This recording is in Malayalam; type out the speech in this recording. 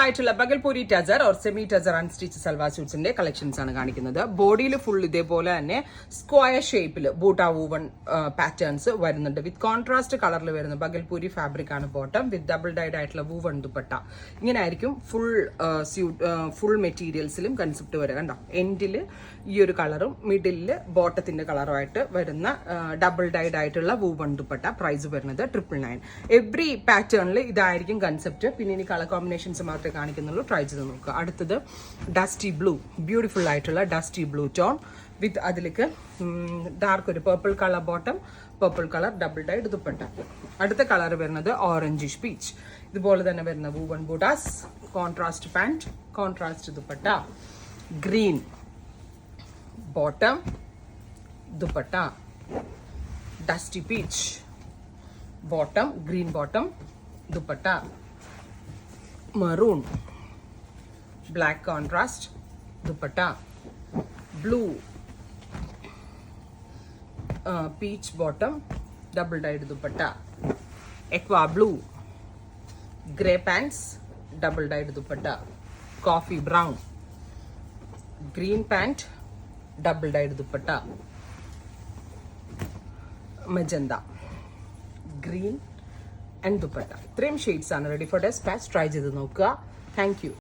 ആയിട്ടുള്ള Bhagalpuri tussar or semi tussar unstitched salwar സ്യൂട്ട്സിന്റെ കളക്ഷൻസ് ആണ് കാണിക്കുന്നത്. ബോഡിയിൽ ഫുൾ ഇതേപോലെ തന്നെ സ്ക്വയർ ഷേപ്പിൽ ബൂട്ടാ വൂവൺ പാറ്റേൺസ് വരുന്നുണ്ട്. വിത്ത് കോൺട്രാസ്റ്റ് കളറിൽ വരുന്ന ബഗൽപൂരി ഫാബ്രിക് ആണ് ബോട്ടം. വിത്ത് ഡബിൾ ഡൈഡ് ആയിട്ടുള്ള വൂവൺ ദുപ്പട്ട. ഇങ്ങനെ ആയിരിക്കും ഫുൾ മെറ്റീരിയൽസിലും കൺസെപ്റ്റ് വരിക. കണ്ടോ, എൻഡിൽ ഈ ഒരു കളറും മിഡിലില് ബോട്ടത്തിന്റെ കളറുമായിട്ട് വരുന്ന ഡബിൾ ഡൈഡ് ആയിട്ടുള്ള വൂവൺ ദുപ്പട്ട. പ്രൈസ് വരുന്നത് 999. എവറി പാറ്റേണിൽ ഇതായിരിക്കും കൺസെപ്റ്റ്. പിന്നെ ഇനി കളർ കോമ്പിനേഷൻസ് മാത്രമേ കാണിക്കുന്നുള്ളൂ. ട്രൈ ചെയ്ത് നോക്കുക. അടുത്തത് ഡസ്റ്റി ബ്ലൂ, ബ്യൂട്ടിഫുൾ ആയിട്ടുള്ള ഡസ്റ്റി ബ്ലൂ ടോൺ വിത്ത് അതിലേക്ക് ഡാർക്ക് ഒരു purple colour bottom, purple colour double dyed dupatta. അടുത്ത കളർ വരുന്നത് ഓറഞ്ചിഷ് പീച്ച്. ഇതുപോലെ തന്നെ വരുന്ന woven buttas, contrast pant, contrast dupatta, green bottom dupatta, dusty peach bottom, green bottom dupatta, maroon black contrast dupatta, blue peach bottom double dyed dupatta, aqua blue grey pants double dyed dupatta, coffee brown green pant double dyed dupatta, magenta green and dupatta. ഇത്രയും ഷെയ്ഡ്സ് ആണ് റെഡി ഫോർ ഡെസ്പാച്ച്. ട്രൈ ചെയ്ത് നോക്കുക. Thank you.